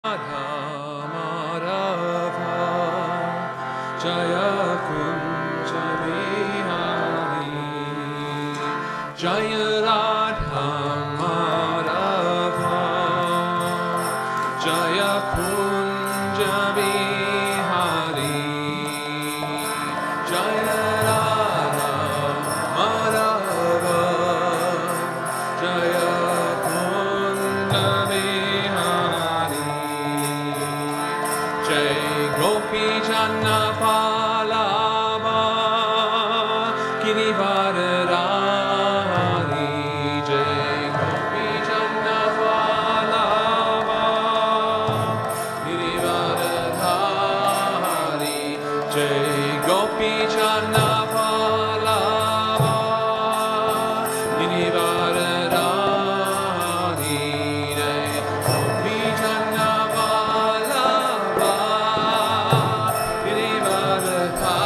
Radha Madhava Jaya Kunja Bihari Jaya Radha Madhava Jaya Kunja Bihari Jaya Radha Madhava Jaya Kunja Bihari Jai Gopi Janna Palava Girivaradari Jai Gopi Janna Palava Girivaradari Jai Gopi Janna Palava Girivaradari Jai Gopi Janna Palava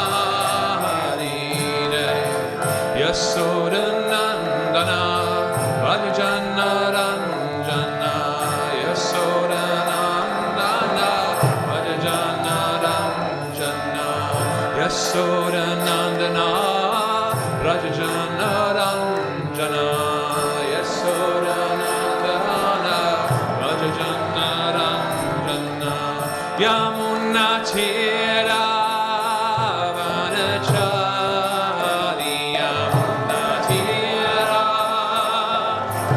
Girivaradari Jai Yasodanandana Vajjana Ranjana Yasodanandana Vajjana Ranjana Yasodanandana Vajjana Ranjana Yasodanandana Vajjana Ranjana Yamuna Tira Vanachari Yamuna Tira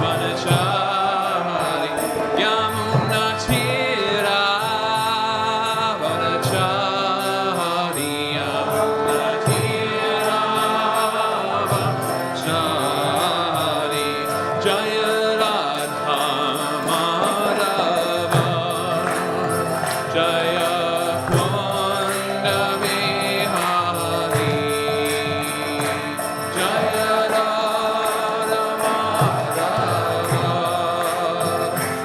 Vanachari Yamuna Tira Vanachari Yamuna Tira Vanachari Jaya Radha Madhava Jaya Kunda Bihari Jaya Radha Madhava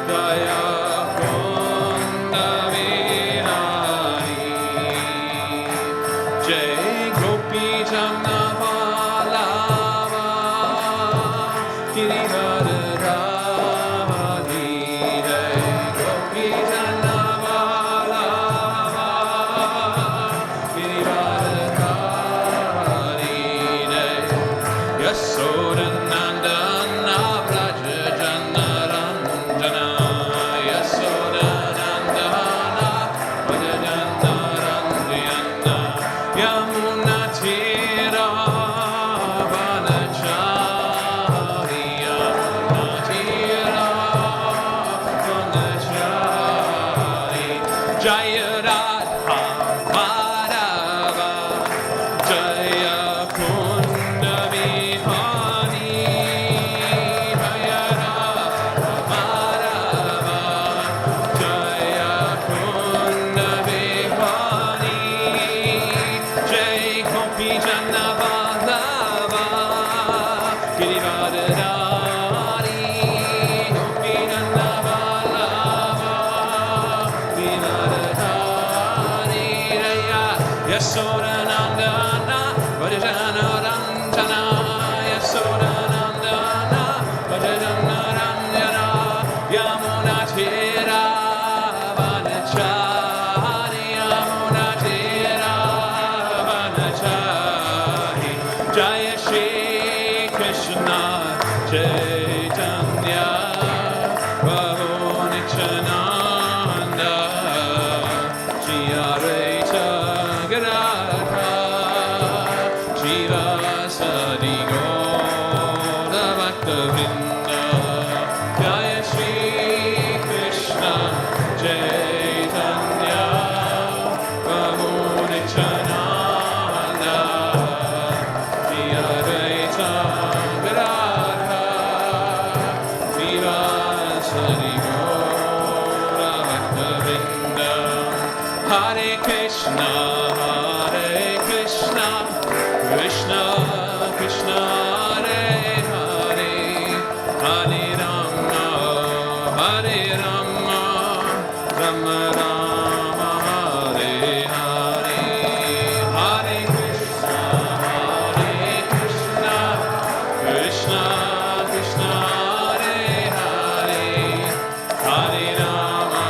Jaya Kunda Bihari Jai Gopi Janna Palava Girivaradari Jai Gopi Janna Palava Girivaradari Jai Yasodanandana Vrajjana Ranjana Yasodanandana Vrajjana Ranjana Yamuna Tira Vanachari Yamuna Tira Vanachari Jaya Radha Madhava Jaya Kunda Bihari Jaya Radha Madhava Jaya Kunda Bihari Jai Gopi Janna Vallabha Girivaradari Gopi Janna Vallabha Girivaradari Jaya Yasodanandana Vajjana Ranjana Yasodanandana Vajjana Ranjana Yamuna Tira Vanachari Yamuna Tira Vanachari Jaya Shri Krishna Chaitanya Prabhu Nityananda Shri Advaita Gadadhara Shiva Sadi Gaura Bhaktavrinda Jaya Shri Krishna Chaitanya Prabhu Nityananda Shri Advaita Gadadhara Shiva Sadi Gaura Bhaktavrinda Hare Krishna Krishna Krishna Hare Hare Hare Rama Rama Rama Hare Hare Hare Krishna Krishna Krishna Hare Hare Hare Rama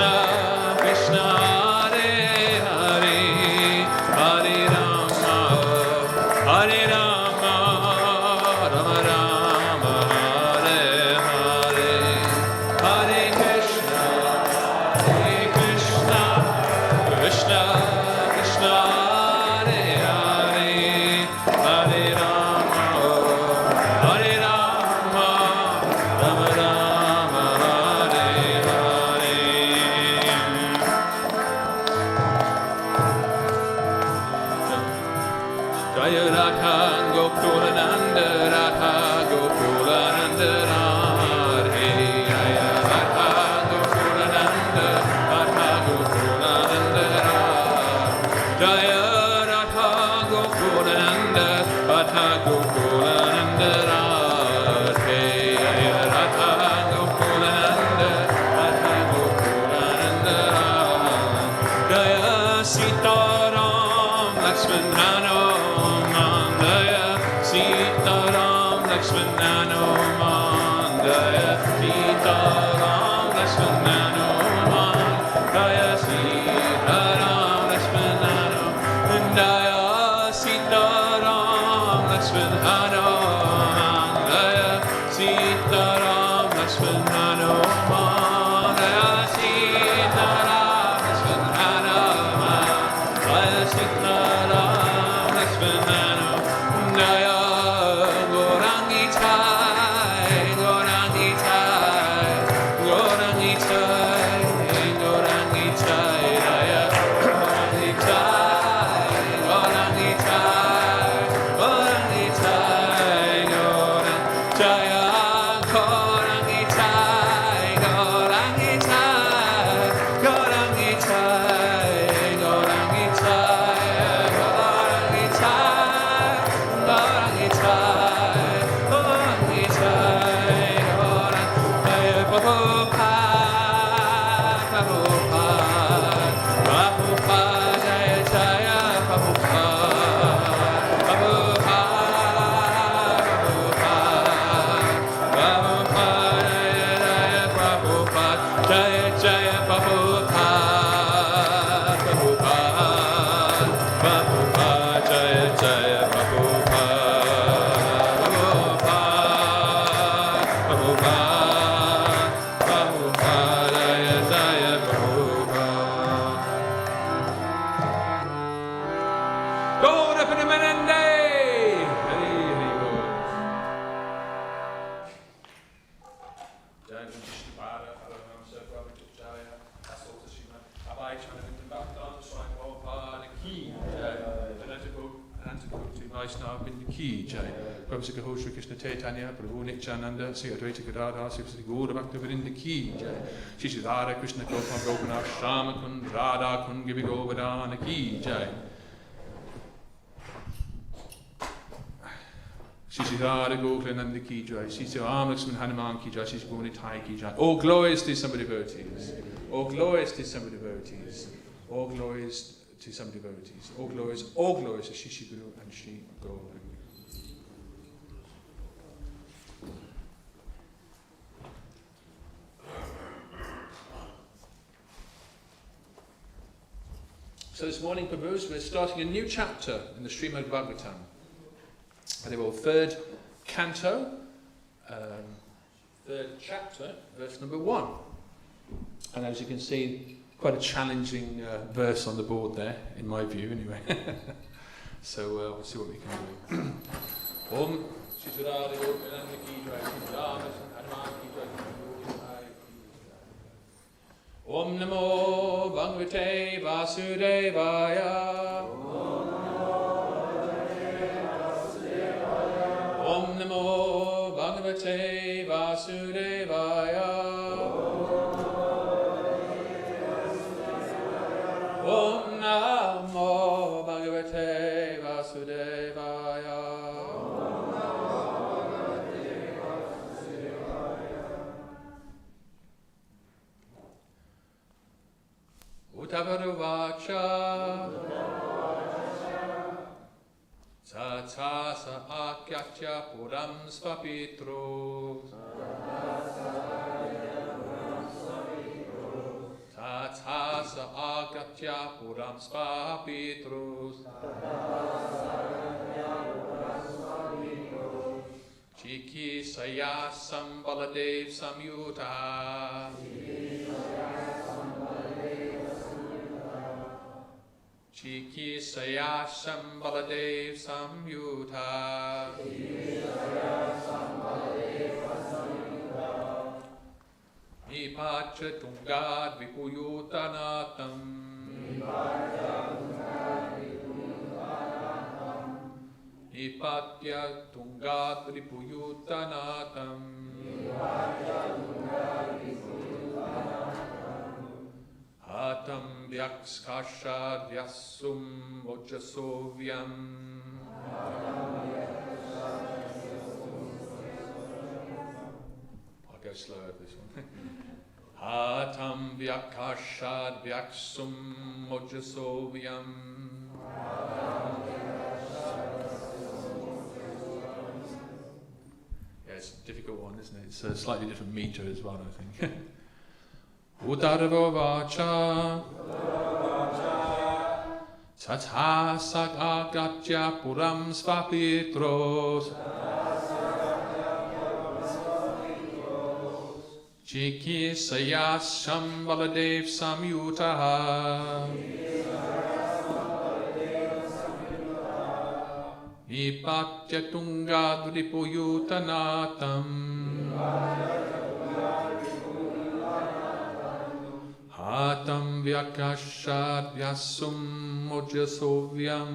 Krishna, Krishna Hare Hare, Hare Rama, Hare Rama, Rama Rama, Hare Hare, Hare Krishna, Krishna, Krishna, Krishna Hare Hare, Hare Rama, Hare Rama, Rama Rama, Hare Hare. Jaya Radha Gokulananda, Radha Gokulananda, Radhe Jaya Radha Gokulananda, Radha Gokulananda, Jaya Radha Gokulananda, Radha Gokulananda, Radhe Jaya Radha Gokulananda, Radha Gokulananda, Jaya Sita Ram Lakshman Hanuman, Jaya Sita Ram Lakshman Hanuman, Jaya Sita Ram Lakshman Hanuman, Jaya Sita Ram Lakshman Hanuman, Jaya Sita Ram Lakshman Hanuman, Jaya Sita Ram Lakshman Hanuman, Jaya Sita Ram Lakshman Hanuman, Jaya Sita Ram Lakshman Hanuman, Jaya Gaurangi Chai, Gaurangi Chai, Gaurangi Chai, Gaurangi Chai, Jaya Gaurangi Chai, Gaurangi Chai, Gaurangi Chai, Gaurangi Jaya Gaurangi Chai, Gaurangi Chai, Gaurangi Chai, Gaurangi Chai, Gaurangi Chai, Gaurangi Chai, Gaurangi Chai, Jaya Prabhupada, Prabhupada, Prabhupada, Jaya Jaya Prabhupada, Prabhupada, Prabhupada, Jaya Jaya Prabhupada, Prabhupada, Prabhupada, Jaya Jaya Prabhupada, Prabhupada, Prabhupada, Jaya Jaya Prabhupada. Gaura Panamanande! Hari Hari Bol. Jai Vishnu Pada, Haranam Sarvam Jaya, Asota Srimad, Abhay Chanavindam Bhaktan, Swami Prabhupada Ki Jai, Anantakoti Vaishnava Bindu Ki Jai, Prabhupada Ho Shri Krishna Chaitanya, Prabhu Nityananda, Sri Advaita Gadadhar, Sri Gaura Bhaktivinoda Ki Jai, Shri Shri Radha Krishna Gopal Gopinath Shama Kund Radha Kund Gibi Govardhana Ki Jai. Shri Shri Radha Gokulananda Ki Jai, Shri Shri Ram Lakshman Hanuman Ki Jai, Shri Shri Gonithai Ki Jai. All glories to some devotees. All glories to some devotees. All glories to some devotees. All glories to Shri Shri Guru and Shri Gaura. So this morning, Prabhus, we're starting a new chapter in the Srimad Bhagavatam. And they will third canto, third chapter, verse number 1. And as you can see, quite a challenging verse on the board there, in my view, anyway. So we'll see what we can do. Om Shishurada Gokulananda Ki Jai, Hanuman Ki Jai, Om Namo Bhagavate Vasudevaya. Om Namo Bhagavate Vasudevaya. Om Namo Bhagavate Vasudevaya. Uttavaruvacha Tathasa Akyatya Puram Svapitro Tathasa agatya puram spapitrus. Chikisayasam baladev samyuta. Chikisayasam baladev samyuta. Nipacha tungad vipuyutanatam. Nipatya tungad vipuyutanatam. Atam vyakskasha vyasum ojasovyam. I'll go slower with this one. Atam vyakashad vyaksum ojasovyam. Yeah, it's a difficult one, isn't it? It's a slightly different meter as well, I think. Udaravo vacha Tatha sagagatya puram svapitros. Chikisayasam baladev samyutaha. Nipatya tungad vipuyutanatam. Hatam vyakashad vyasum ojasovyam.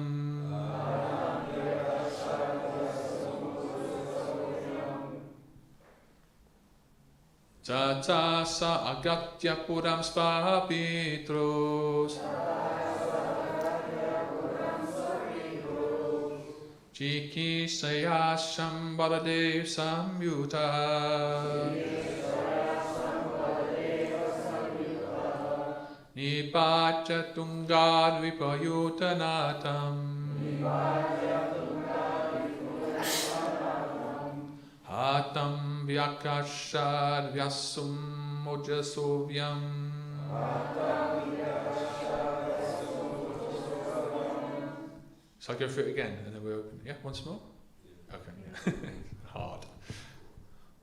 Tatasa agatya puram spapitros. Chikisayasam baladev samyuta. Nipacha tungad vipayutanatam. Hatam vyakashad vyasum ojasovyam. So I go through it again and then we'll open. Yeah, once more? Okay, yeah. Hard.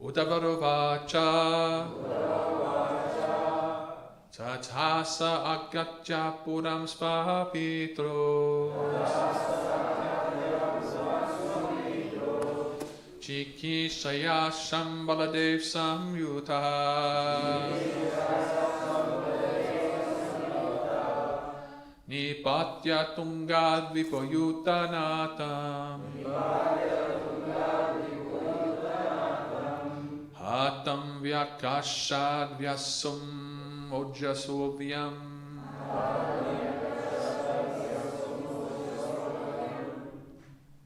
Udavarovacha. Tathasa agatya puram spapitros. Chikisayasam baladev samyuta. Nipatya tungad vipayutanatam. Hatam vyakashad vyasum ojasovyam.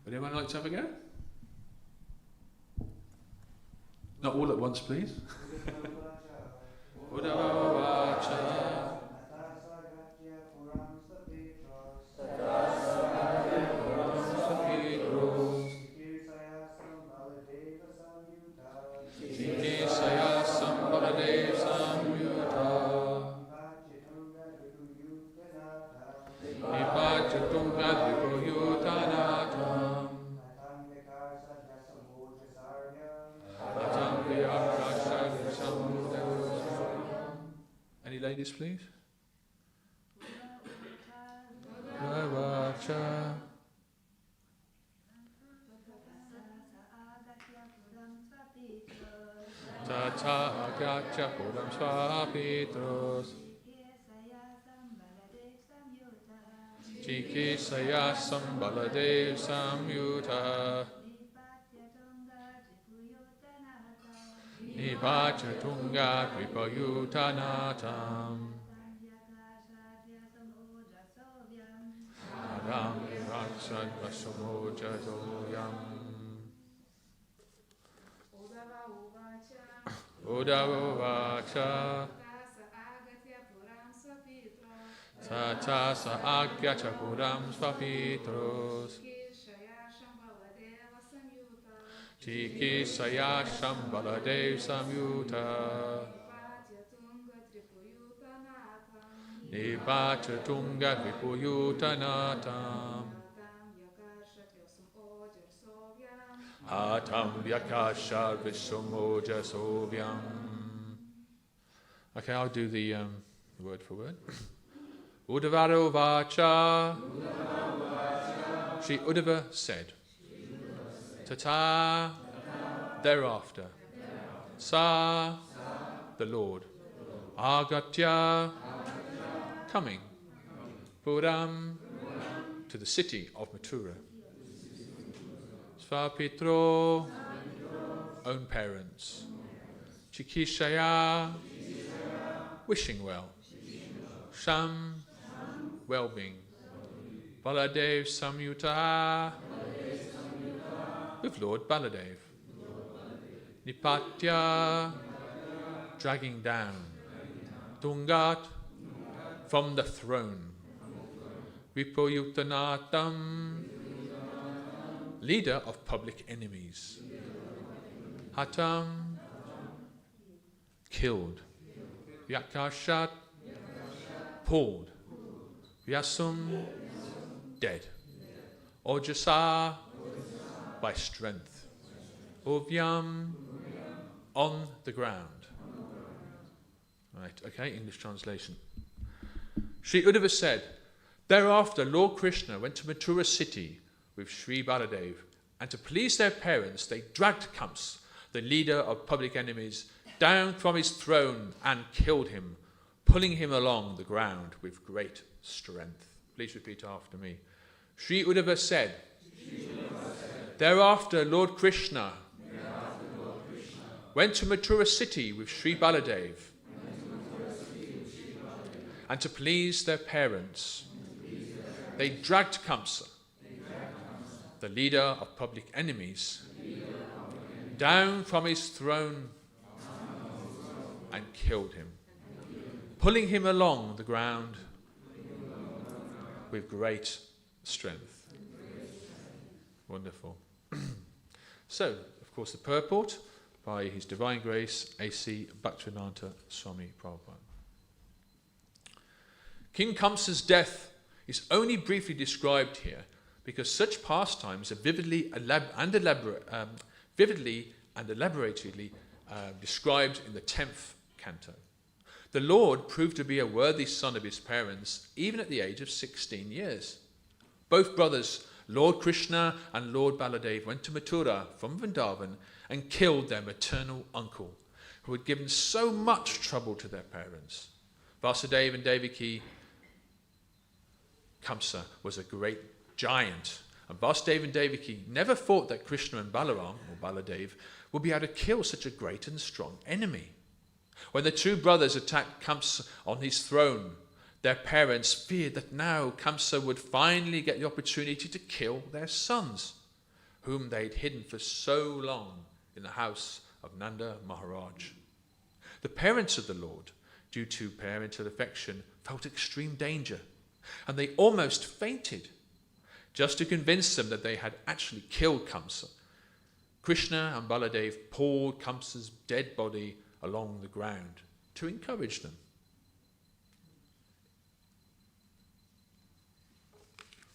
Would anyone like to have a go? Not all at once, please. Any ladies, please? Tata agatya puram svapitros. Chikisayasam baladev samyuta. Nipacha tunga vipayutanatam. Adam raksad vasamojadoyam. Udavovacha. Tatasa agatya puram svapitros. Chikisayasam baladev samyuta. Nibata tunga vipuyutanatam. Atam vyakasha visumoja sovyam. Okay, I'll do the word for word. Udavaro vacha. Shri Uddhava said. Tata. Thereafter. Sa. The Lord. Agatya. Coming. Puram. To the city of Mathura. Svapitro. Own parents. Chikishaya. Wishing well. Sham. Well-being. Baladev Samyuta. With Lord Baladev. Nipatya. Dragging down. Tungat. From the throne. Vipoyutanatam. Leader of public enemies. Hatam. Killed. Vyakashat. Pulled. Vyasum. Dead. Ojasa. By strength. Uvyam. On the ground. Right, okay, English translation. Sri Uddhava said, thereafter Lord Krishna went to Mathura city with Sri Baladev, and to please their parents they dragged Kamsa, the leader of public enemies, down from his throne and killed him, pulling him along the ground with great strength. Please repeat after me. Sri Uddhava said, thereafter Lord Krishna went to Mathura city with Sri Baladev, and to please their parents they dragged Kamsa, the leader of public enemies, down from his throne and killed him, pulling him along the ground with great strength. Wonderful. So, of course, the purport by His Divine Grace A.C. Bhaktivedanta Swami Prabhupada. King Kamsa's death is only briefly described here because such pastimes are vividly and elaboratedly described in the 10th canto. The Lord proved to be a worthy son of his parents even at the age of 16 years. Both brothers, Lord Krishna and Lord Baladev, went to Mathura from Vrindavan and killed their maternal uncle, who had given so much trouble to their parents. Vasudeva and Devaki. Kamsa was a great giant, and Vasudeva and Devaki never thought that Krishna and Balaram, or Baladev, would be able to kill such a great and strong enemy. When the two brothers attacked Kamsa on his throne, their parents feared that now Kamsa would finally get the opportunity to kill their sons, whom they had hidden for so long in the house of Nanda Maharaj. The parents of the Lord, due to parental affection, felt extreme danger, and they almost fainted. Just to convince them that they had actually killed Kamsa, Krishna and Baladev poured Kamsa's dead body along the ground to encourage them.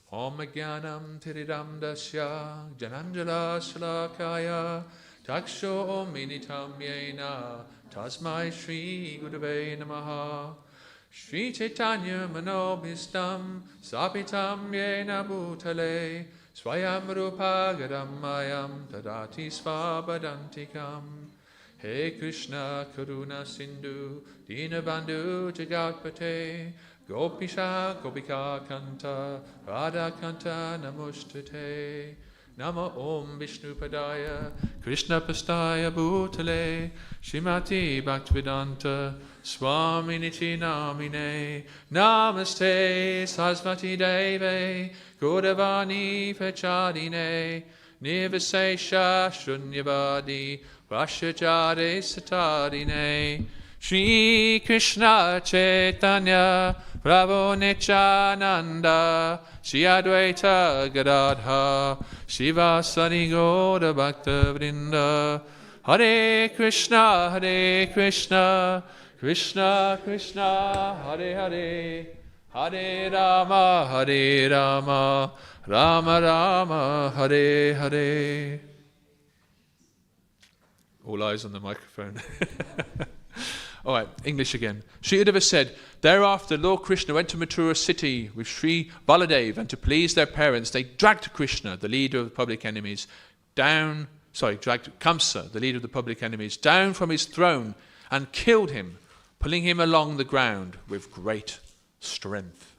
Om Jnanam Tiridam Dasya Jananjala Shalakaya Taksho Minitam Yena Tasmai Shri Gurave Namaha Shri Chaitanya Manobhistam Sapitam Yena Bhutale Swayam Rupa Gadamayam Tadati Svabadantikam. He Krishna Karuna Sindhu Dinabandhu Jagatpate Gopisha Gopika Kanta Radha Kanta Namustate Nama Om Vishnu Padaya Krishna Pastaya Bhutale Shrimati Bhaktivedanta Swami Niti Namine Namaste Sarasvati Deve Gaudavani Pachadine Nivasesha Shunyavadi Vashajare Satadine Shri Krishna Chaitanya Prabhu Nityananda Shri Advaita Gadadha Shiva Sari Gauda Bhakta Vrinda Hare Krishna Krishna Krishna Hare Hare, Hare Rama, Rama Rama, Hare Hare. All eyes on the microphone. All right, English again. Sri Uddhava said, thereafter Lord Krishna went to Mathura city with Sri Baladev, and to please their parents, they dragged Krishna, the leader of the public enemies, dragged Kamsa, the leader of the public enemies, down from his throne and killed him, pulling him along the ground with great strength.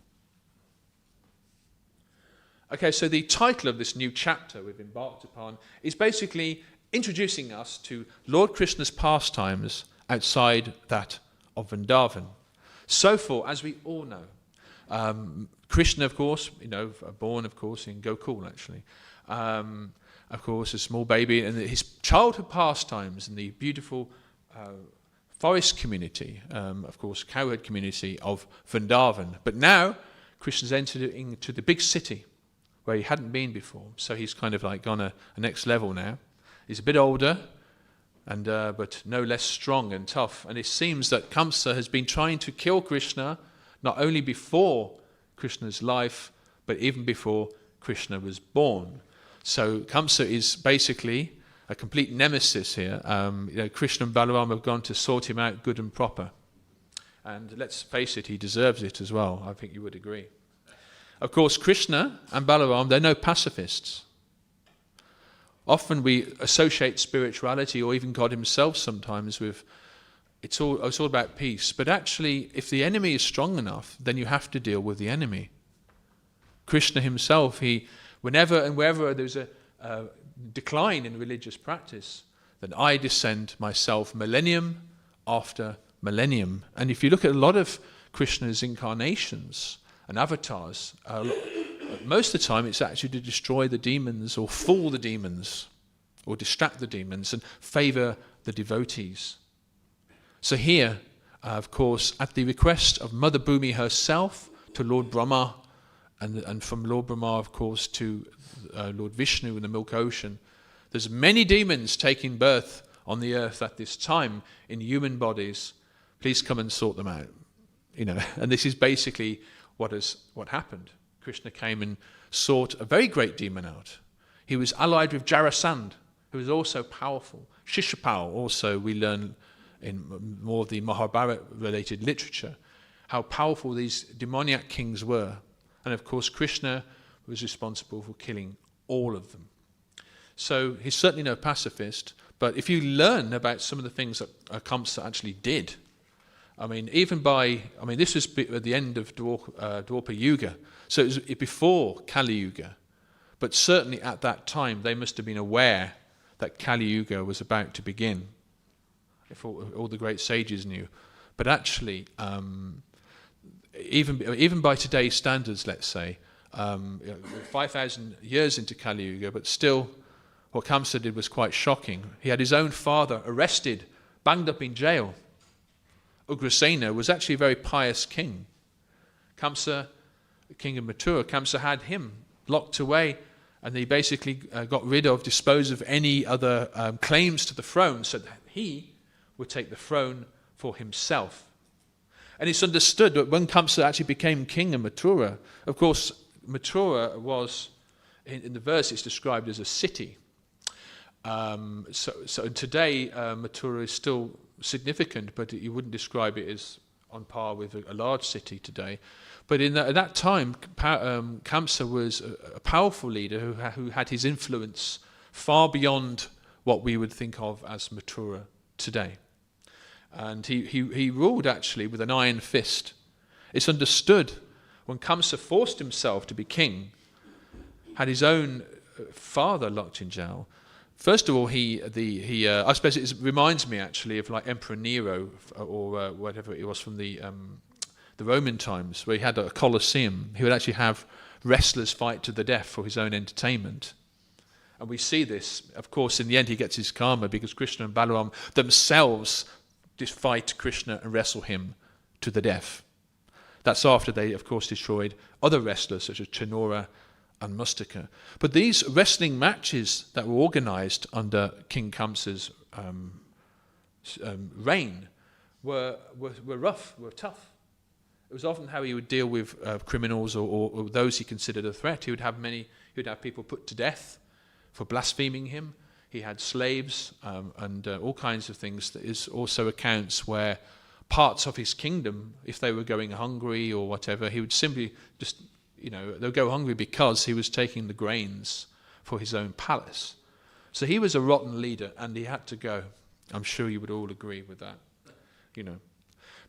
Okay, so the title of this new chapter we've embarked upon is basically introducing us to Lord Krishna's pastimes outside that of Vrindavan. So for, as we all know, Krishna, of course, born, of course, in Gokul, actually. Of course, a small baby, and his childhood pastimes in the beautiful forest community, of course, cowherd community of Vrindavan. But now, Krishna's entered into the big city where he hadn't been before. So he's kind of like gone a next level now. He's a bit older, and but no less strong and tough. And it seems that Kamsa has been trying to kill Krishna, not only before Krishna's life, but even before Krishna was born. So Kamsa is basically a complete nemesis here. Krishna and Balaram have gone to sort him out good and proper. And let's face it, he deserves it as well. I think you would agree. Of course, Krishna and Balaram, they're no pacifists. Often we associate spirituality, or even God himself sometimes, with it's all about peace. But actually, if the enemy is strong enough, then you have to deal with the enemy. Krishna himself, whenever and wherever there's a decline in religious practice, then I descend myself millennium after millennium. And if you look at a lot of Krishna's incarnations and avatars, most of the time it's actually to destroy the demons, or fool the demons, or distract the demons and favor the devotees. So here, of course, at the request of Mother Bhumi herself to Lord Brahma, and from Lord Brahma, of course, to Lord Vishnu in the Milk Ocean, there's many demons taking birth on the earth at this time in human bodies. Please come and sort them out. And this is basically what happened. Krishna came and sought a very great demon out. He was allied with Jarasandh, who was also powerful. Shishupal also, we learn in more of the Mahabharata-related literature, how powerful these demoniac kings were. And of course, Krishna was responsible for killing all of them. So he's certainly no pacifist, but if you learn about some of the things that Kamsa actually did, this was at the end of Dwapara Yuga, so it was before Kali Yuga, but certainly at that time they must have been aware that Kali Yuga was about to begin, if all the great sages knew. But actually, even by today's standards, let's say, 5,000 years into Kali Yuga, but still what Kamsa did was quite shocking. He had his own father arrested, banged up in jail. Ugrasena was actually a very pious king. Kamsa, the king of Mathura, Kamsa had him locked away, and he basically disposed of any other claims to the throne, so that he would take the throne for himself. And it's understood that when Kamsa actually became king of Mathura, of course, Mathura was, in the verse, it's described as a city. So today, Mathura is still significant, but you wouldn't describe it as on par with a large city today. But at that time, Kamsa was a powerful leader who had his influence far beyond what we would think of as Mathura today. And he ruled actually with an iron fist. It's understood when Kamsa forced himself to be king, had his own father locked in jail. First of all, I suppose it reminds me actually of like Emperor Nero, or whatever it was from the Roman times, where he had a Colosseum. He would actually have wrestlers fight to the death for his own entertainment. And we see this, of course, in the end he gets his karma, because Krishna and Balaram themselves fight Krishna and wrestle him to the death. That's after they, of course, destroyed other wrestlers such as Chanora and Mustaka. But these wrestling matches that were organized under King Kamsa's reign were rough, were tough. It was often how he would deal with criminals or those he considered a threat. He would have people put to death for blaspheming him. He had slaves and all kinds of things. There is also accounts where parts of his kingdom, if they were going hungry or whatever, he would simply just, they'll go hungry because he was taking the grains for his own palace. So he was a rotten leader and he had to go. I'm sure you would all agree with that,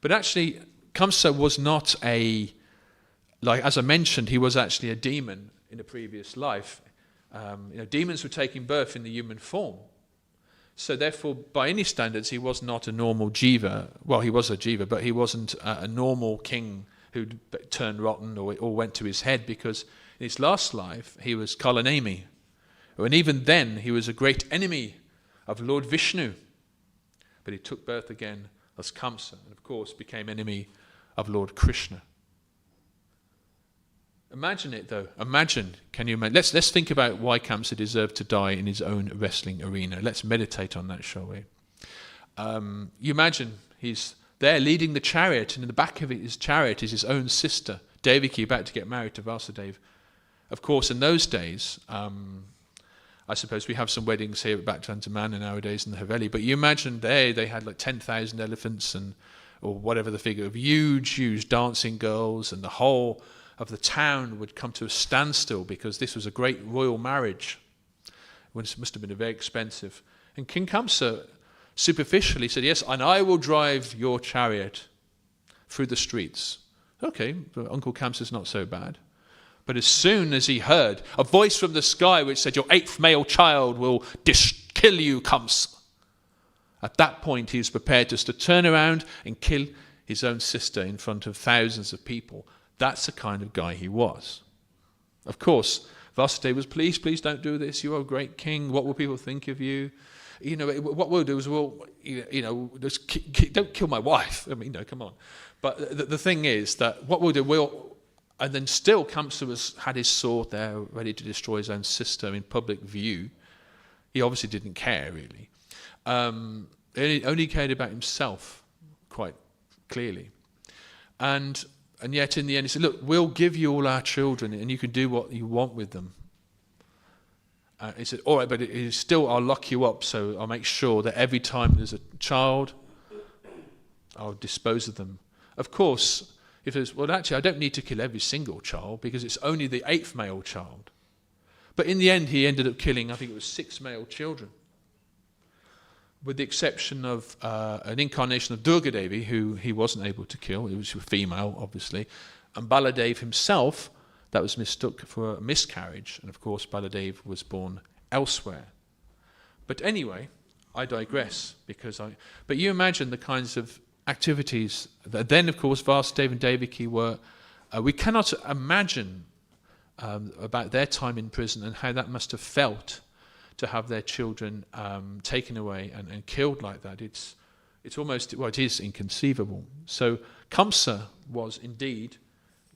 But actually, Kamsa was not as I mentioned, he was actually a demon in a previous life. Demons were taking birth in the human form. So therefore, by any standards, he was not a normal jiva. Well, he was a jiva, but he wasn't a normal king who turned rotten or went to his head, because in his last life, he was Kalanemi. And even then, he was a great enemy of Lord Vishnu. But he took birth again as Kamsa, and of course became enemy of Lord Krishna. Imagine it, though. Can you imagine? Let's think about why Kamsa deserved to die in his own wrestling arena. Let's meditate on that, shall we? You imagine he's there leading the chariot, and in the back of his chariot is his own sister, Devaki, about to get married to Vasudeva. Of course, in those days, I suppose we have some weddings here at Bhaktivedanta nowadays in the Haveli, but you imagine they had like 10,000 elephants or whatever the figure of huge dancing girls, and the whole of the town would come to a standstill because this was a great royal marriage. It must have been very expensive. And King Kamsa superficially said, yes, and I will drive your chariot through the streets. Okay, but Uncle Kamsa's not so bad. But as soon as he heard a voice from the sky which said, your 8th male child will kill you, Kamsa, at that point he was prepared just to turn around and kill his own sister in front of thousands of people. That's the kind of guy he was. Of course, Vasudeva was, please don't do this. You are a great king. What will people think of you? What we'll do is just don't kill my wife. I mean, come on. But the thing is that what we'll do, and then still Kamsa had his sword there ready to destroy his own sister in public view. He obviously didn't care, really. He only cared about himself, quite clearly. And yet in the end he said, look, we'll give you all our children and you can do what you want with them. He said, all right, but I'll lock you up, so I'll make sure that every time there's a child, I'll dispose of them. Of course, if there's, well, actually, I don't need to kill every single child because it's only the 8th male child. But in the end, he ended up killing, I think it was 6 male children, with the exception of an incarnation of Durga Devi, who he wasn't able to kill. It was a female, obviously. And Baladev himself, that was mistook for a miscarriage. And of course, Baladev was born elsewhere. But anyway, I digress. But you imagine the kinds of activities that then, of course, Vasudeva and Devaki were. We cannot imagine about their time in prison and how that must have felt to have their children taken away and killed like that. It's almost, well, it is inconceivable. So Kamsa was indeed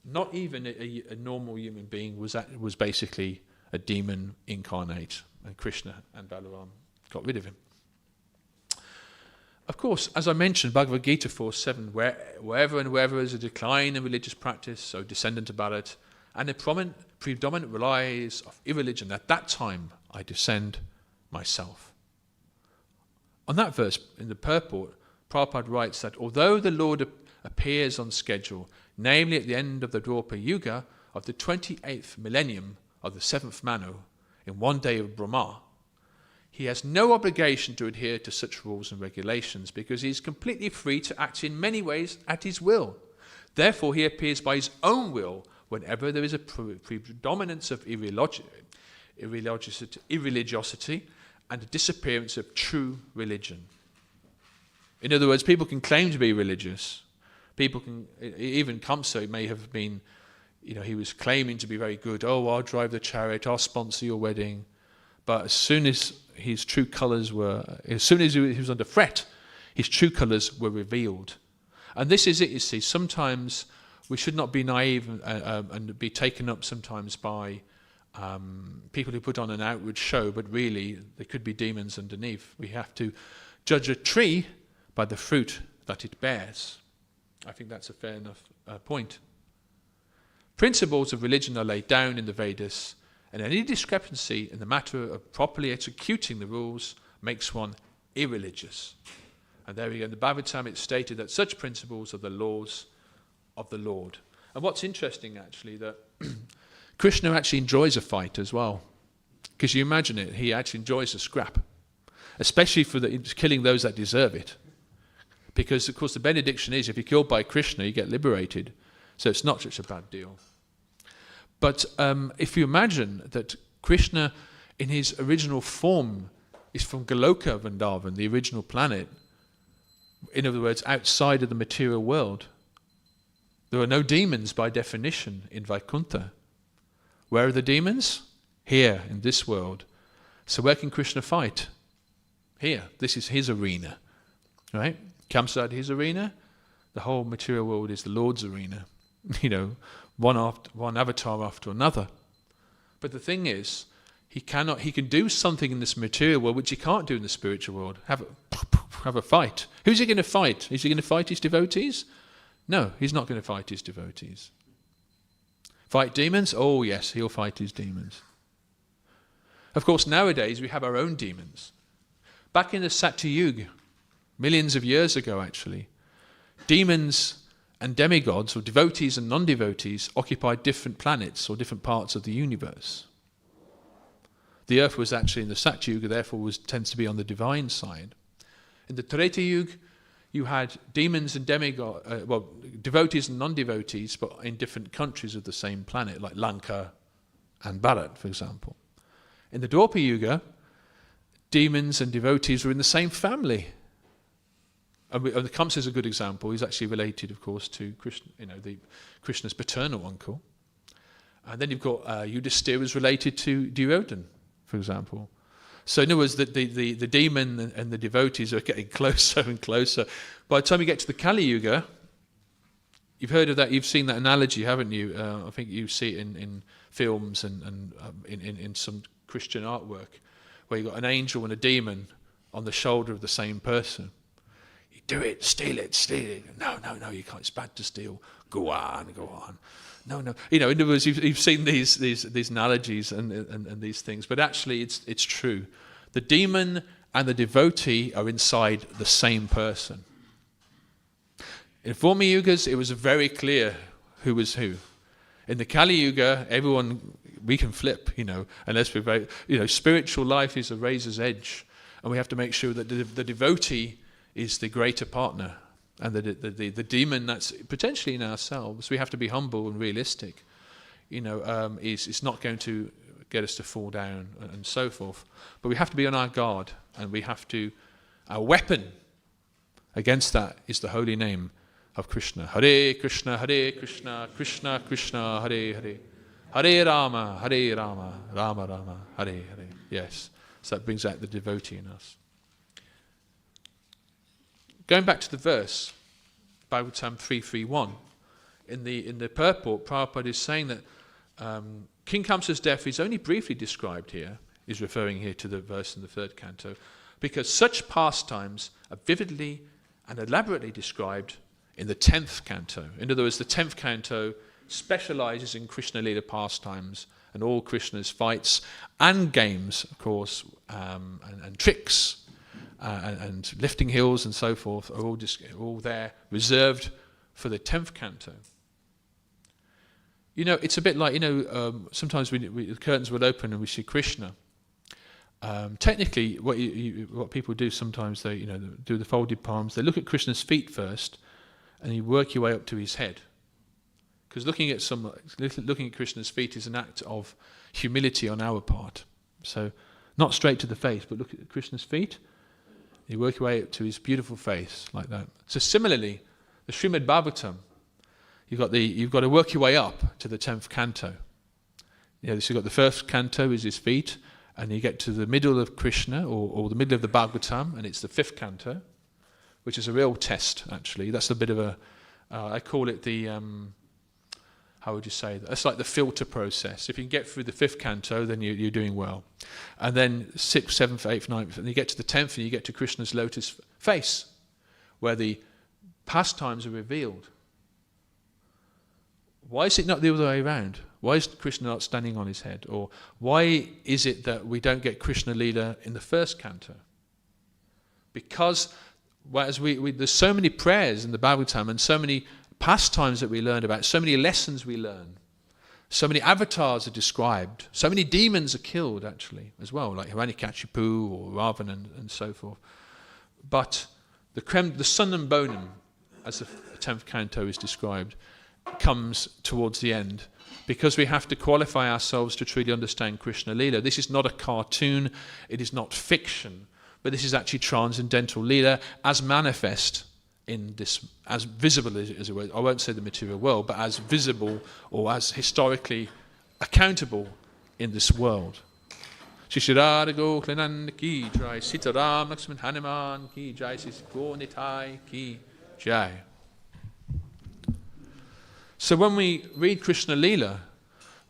not even a normal human being, was basically a demon incarnate, and Krishna and Balaram got rid of him. Of course, as I mentioned, Bhagavad Gita 4.7, wherever and wherever is a decline in religious practice, so descendant to Bharat, and a predominant rise of irreligion, at that time I descend myself. On that verse, in the purport, Prabhupada writes that although the Lord appears on schedule, namely at the end of the Dwapara Yuga of the 28th millennium of the 7th Manu, in one day of Brahma, he has no obligation to adhere to such rules and regulations because he is completely free to act in many ways at his will. Therefore, he appears by his own will whenever there is a predominance of irreligiosity and a disappearance of true religion. In other words, people can claim to be religious. People can, even Kamsa may have been, he was claiming to be very good. Oh, I'll drive the chariot, I'll sponsor your wedding. But as soon as his true colours as soon as he was under threat, his true colours were revealed. And this is it, you see. Sometimes we should not be naive and be taken up sometimes by people who put on an outward show, but really there could be demons underneath. We have to judge a tree by the fruit that it bears. I think that's a fair enough point. Principles of religion are laid down in the Vedas, and any discrepancy in the matter of properly executing the rules makes one irreligious. And there we go. In the Bhagavatam it's stated that such principles are the laws of the Lord. And what's interesting actually, that Krishna actually enjoys a fight as well. Because you imagine it, he actually enjoys a scrap. Especially for killing those that deserve it. Because of course the benediction is, if you're killed by Krishna, you get liberated. So it's not such a bad deal. But if you imagine that Krishna in his original form is from Goloka Vrindavan, the original planet, in other words, outside of the material world, there are no demons by definition in Vaikuntha. Where are the demons? Here, in this world. So where can Krishna fight? Here. This is his arena. Right? Kamsad, his arena. The whole material world is the Lord's arena. You know, one avatar after another. But the thing is, he can do something in this material world which he can't do in the spiritual world. Have a fight. Who's he going to fight? Is he going to fight his devotees? No, he's not going to fight his devotees. Fight demons? Oh yes, he'll fight his demons. Of course, nowadays we have our own demons. Back in the Satyuga, millions of years ago actually, demons and demigods, or devotees and non-devotees, occupied different planets or different parts of the universe. The earth was actually in the Satyuga, therefore tends to be on the divine side. In the Treta Yuga, you had demons and devotees and non-devotees, but in different countries of the same planet, like Lanka and Bharat, for example. In the Dwapara Yuga, demons and devotees were in the same family. And the Kamsa is a good example. He's actually related, of course, to Krishna, Krishna's paternal uncle. And then you've got Yudhisthira is related to Duryodhana, for example. So in other words, the demon and the devotees are getting closer and closer. By the time you get to the Kali Yuga, you've heard of that, you've seen that analogy, haven't you? I think you see it in films and in some Christian artwork, where you've got an angel and a demon on the shoulder of the same person. You do it, steal it. No, you can't. It's bad to steal. Go on. No. In other words, you've seen these analogies and these things, but actually it's true. The demon and the devotee are inside the same person. In former yugas, it was very clear who was who. In the Kali Yuga, we can flip, unless we're very, spiritual life is a razor's edge, and we have to make sure that the devotee is the greater partner. And the demon that's potentially in ourselves, we have to be humble and realistic, is not going to get us to fall down and so forth. But we have to be on our guard, and our weapon against that is the holy name of Krishna. Hare Krishna, Krishna Krishna, Hare Hare. Hare Rama, Rama Rama, Hare Hare. Yes, so that brings out the devotee in us. Going back to the verse, Bhagavatam 3.3.1, in the purport, Prabhupada is saying that King Kamsa's death is only briefly described here, is referring here to the verse in the 3rd canto, because such pastimes are vividly and elaborately described in the 10th canto. In other words, the 10th canto specializes in Krishna Lila pastimes and all Krishna's fights and games, of course, and tricks. And lifting hills and so forth are all there, reserved for the 10th canto. It's a bit like, sometimes the curtains will open and we see Krishna. Technically, what people do sometimes, they do the folded palms. They look at Krishna's feet first, and you work your way up to his head. Because looking at Krishna's feet is an act of humility on our part. So, not straight to the face, but look at Krishna's feet. You work your way up to his beautiful face, like that. So similarly, the Srimad Bhagavatam, you've got to work your way up to the 10th canto. So you've got the 1st canto is his feet, and you get to the middle of Krishna, or the middle of the Bhagavatam, and it's the 5th canto, which is a real test, actually. That's a bit of a, I call it the, how would you say that? It's like the filter process. If you can get through the 5th canto, then you're doing well. And then 6th, 7th, 8th, 9th, and you get to the 10th, and you get to Krishna's lotus face, where the pastimes are revealed. Why is it not the other way around? Why is Krishna not standing on his head? Or why is it that we don't get Krishna Leela in the first canto? Because whereas there's so many prayers in the Bhagavatam and so many pastimes that we learn about, so many lessons we learn, so many avatars are described, so many demons are killed actually as well, like Hiranyakashipu or Ravana and so forth. But the sun and bonum, as the 10th canto is described, comes towards the end, because we have to qualify ourselves to truly understand Krishna Leela. This is not a cartoon, it is not fiction, but this is actually transcendental Leela as manifest in this, as visible as it were. I won't say the material world, but as visible or as historically accountable in this world. Shri Radha Goklananda ki jai, Sitaram Lakshman Hanuman ki jai, Sisiko Nitai ki jai. So when we read Krishna Leela,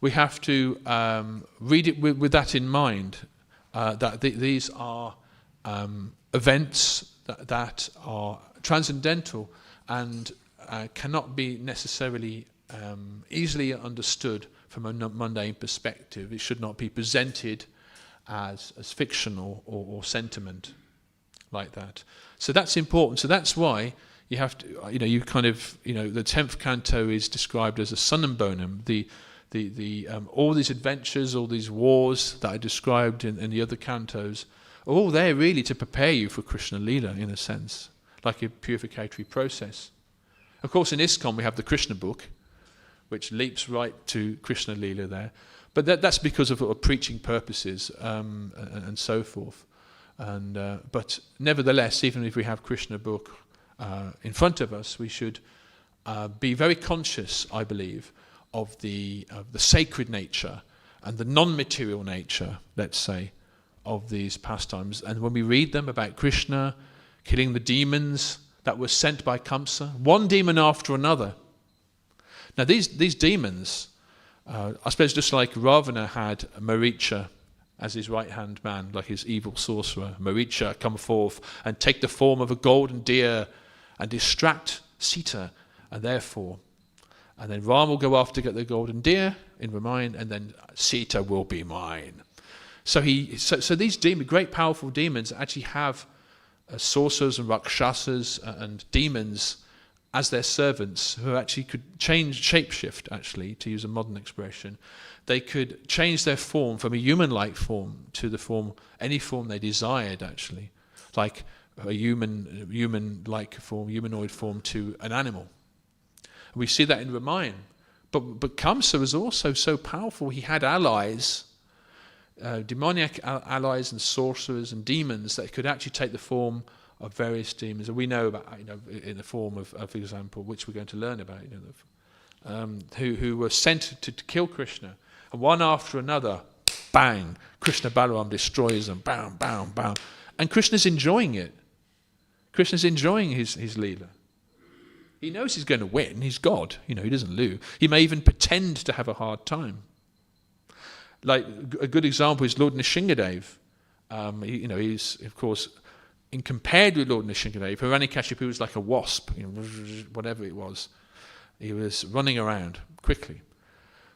we have to read it with that in mind, that these are events that are transcendental and cannot be necessarily easily understood from a mundane perspective. It should not be presented as fiction or sentiment like that. So that's important. So that's why you have to, the 10th canto is described as a sun and bonum. All these adventures, all these wars that are described in the other cantos are all there really to prepare you for Krishna Leela, in a sense, like a purificatory process. Of course, in ISKCON we have the Krishna book, which leaps right to Krishna Leela there. But that's because of preaching purposes and so forth. But nevertheless, even if we have Krishna book in front of us, we should be very conscious, I believe, of the sacred nature and the non-material nature, let's say, of these pastimes. And when we read them about Krishna killing the demons that were sent by Kamsa, one demon after another. Now these demons, I suppose just like Ravana had Maricha as his right-hand man, like his evil sorcerer, Maricha come forth and take the form of a golden deer and distract Sita, and then Ram will go off to get the golden deer in Ramayana, and then Sita will be mine. So these demons, great powerful demons, actually have sorcerers and rakshasas and demons as their servants, who actually could shapeshift, actually, to use a modern expression. They could change their form from a human-like form to any form they desired, actually, like a human-like form, humanoid form to an animal. We see that in Ramayana. But Kamsa was also so powerful. He had allies, demoniac allies and sorcerers and demons that could actually take the form of various demons. And we know about, in the form of example, which we're going to learn about, who were sent to kill Krishna. And one after another, bang, Krishna Balaram destroys them, bam, bam, bam. And Krishna's enjoying it. Krishna's enjoying his Leela. He knows he's going to win. He's God. He doesn't lose. He may even pretend to have a hard time. Like a good example is Lord Nrsingadev. He's, of course, compared with Lord Nrsingadev, Hiranyakashipu was like a wasp, whatever it was. He was running around quickly.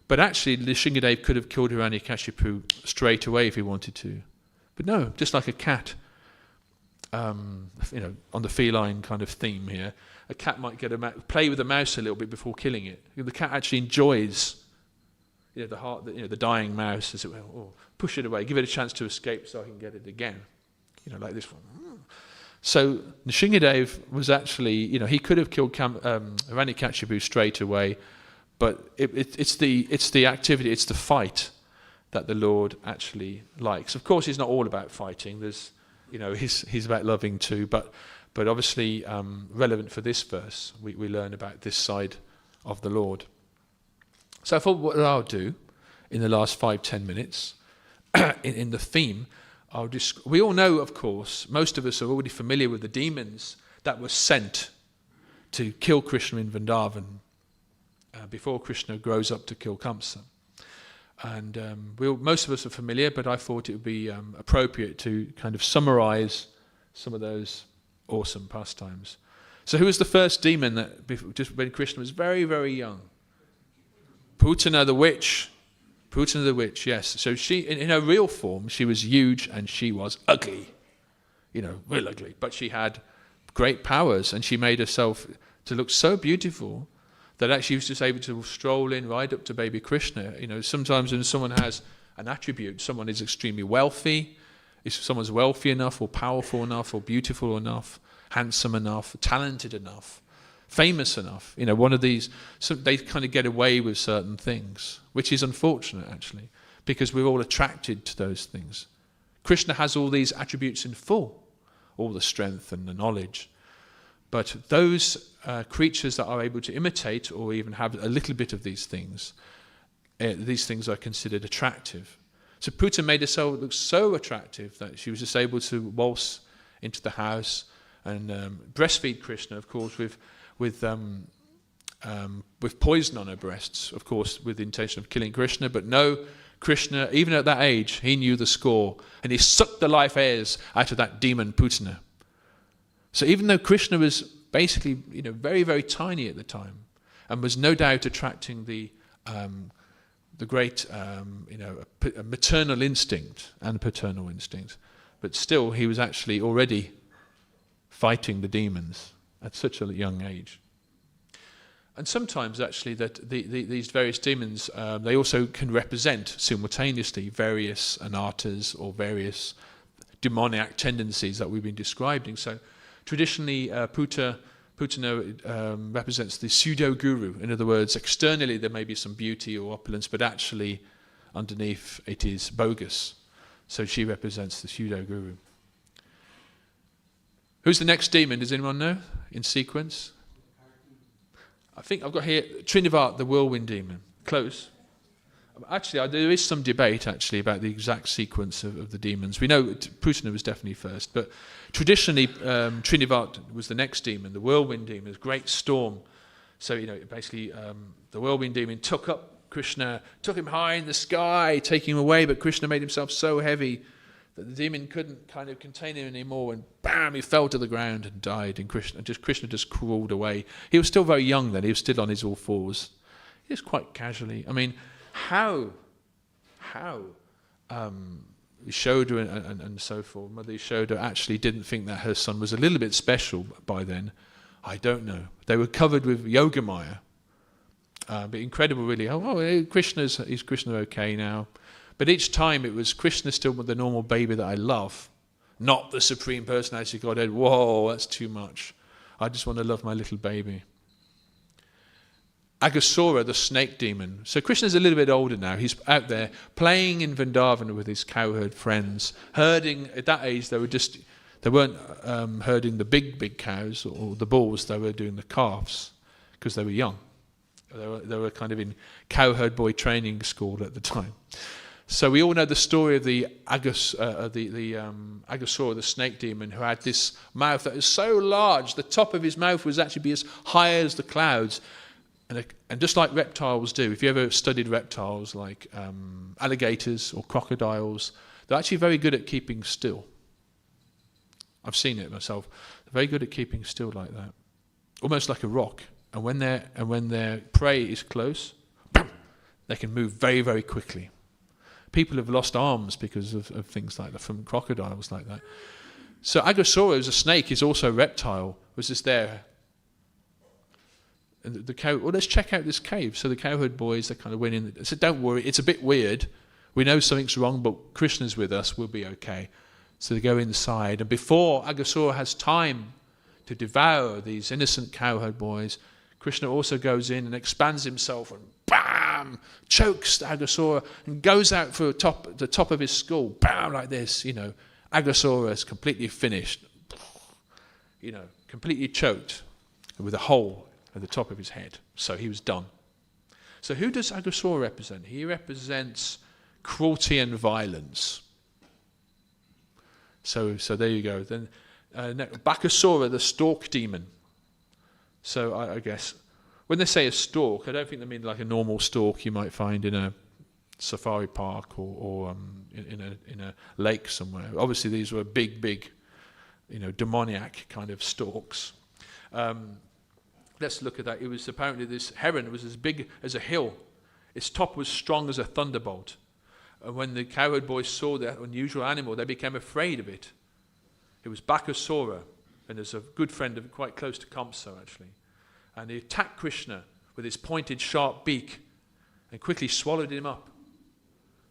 But actually, Nrsingadev could have killed Hiranyakashipu straight away if he wanted to. But no, just like a cat, on the feline kind of theme here, a cat might play with a mouse a little bit before killing it. The cat actually enjoys the dying mouse, as it were, or push it away, give it a chance to escape so I can get it again. Like this one. So Nrsingadev was actually, he could have killed Hiranyakashipu straight away, but it's the activity, it's the fight that the Lord actually likes. Of course, he's not all about fighting. There's, he's about loving too, but obviously relevant for this verse, we learn about this side of the Lord. So I thought what I'll do in the last 5-10 minutes in the theme, we all know, of course, most of us are already familiar with the demons that were sent to kill Krishna in Vrindavan before Krishna grows up to kill Kamsa. And most of us are familiar, but I thought it would be appropriate to kind of summarize some of those awesome pastimes. So who was the first demon that just when Krishna was very, very young? Putana the witch. Putana the witch, yes. So she, in her real form, she was huge and she was ugly. Real ugly. But she had great powers, and she made herself to look so beautiful that actually she was just able to stroll in right up to baby Krishna. Sometimes when someone has an attribute, someone is extremely wealthy, if someone's wealthy enough or powerful enough or beautiful enough, handsome enough, talented enough, famous enough, one of these, so they kind of get away with certain things, which is unfortunate actually, because we're all attracted to those things. Krishna has all these attributes in full, all the strength and the knowledge. But those creatures that are able to imitate or even have a little bit of these things are considered attractive. So Puta made herself look so attractive that she was just able to waltz into the house and breastfeed Krishna, of course, with poison on her breasts, of course, with the intention of killing Krishna. But no, Krishna, even at that age, he knew the score, and he sucked the life airs out of that demon Putana. So even though Krishna was basically, very, very tiny at the time, and was no doubt attracting the great, maternal instinct and paternal instinct, but still he was actually already fighting the demons at such a young age. And sometimes actually that these various demons, they also can represent simultaneously various anartas or various demoniac tendencies that we've been describing. So traditionally, Putana represents the pseudo-guru. In other words, externally there may be some beauty or opulence, but actually underneath it is bogus. So she represents the pseudo-guru. Who's the next demon? Does anyone know in sequence? I think I've got here Trinivat, the whirlwind demon. Close. Actually, there is some debate actually about the exact sequence of the demons. We know Putana was definitely first, but traditionally Trinivat was the next demon, the whirlwind demon, a great storm. So, basically the whirlwind demon took up Krishna, took him high in the sky, taking him away, but Krishna made himself so heavy that the demon couldn't kind of contain him anymore, and bam, he fell to the ground and died, and Krishna just crawled away. He was still very young then, he was still on his all fours. He was quite casually, how Yashoda and so forth, Mother Yashoda actually didn't think that her son was a little bit special by then, I don't know. They were covered with Yogamaya. But incredible really, is Krishna okay now? But each time it was Krishna still the normal baby that I love, not the Supreme Personality of Godhead. Whoa, that's too much. I just want to love my little baby. Aghasura, the snake demon. So Krishna's a little bit older now. He's out there playing in Vrindavan with his cowherd friends, herding. At that age, they weren't herding the big cows or the bulls. They were doing the calves because they were young. They were kind of in cowherd boy training school at the time. So we all know the story of the Aghasura, the snake demon, who had this mouth that was so large, the top of his mouth was actually be as high as the clouds. And just like reptiles do, if you ever studied reptiles like alligators or crocodiles, they're actually very good at keeping still. I've seen it myself. They're very good at keeping still like that, almost like a rock. And when their prey is close, they can move very, very quickly. People have lost arms because of things like that, from crocodiles like that. So Aghasura, as a snake, is also a reptile, was just there. And let's check out this cave. So the cowherd boys, they kind of went in. They said, don't worry, it's a bit weird. We know something's wrong, but Krishna's with us, we'll be okay. So they go inside, and before Aghasura has time to devour these innocent cowherd boys, Krishna also goes in and expands himself and bam, chokes Aghasura and goes out for the top of his skull, bam, like this, Aghasura is completely finished, completely choked with a hole at the top of his head. So he was done. So who does Aghasura represent? He represents cruelty and violence. So there you go. Then Bakasura, the stork demon. So I guess when they say a stork, I don't think they mean like a normal stork you might find in a safari park or in a lake somewhere. Obviously these were big, demoniac kind of storks. Let's look at that. It was apparently this heron was as big as a hill. Its top was strong as a thunderbolt. And when the cowherd boys saw that unusual animal, they became afraid of it. It was Bakasura, and is a good friend of, quite close to Kamsa actually. And he attacked Krishna with his pointed, sharp beak and quickly swallowed him up.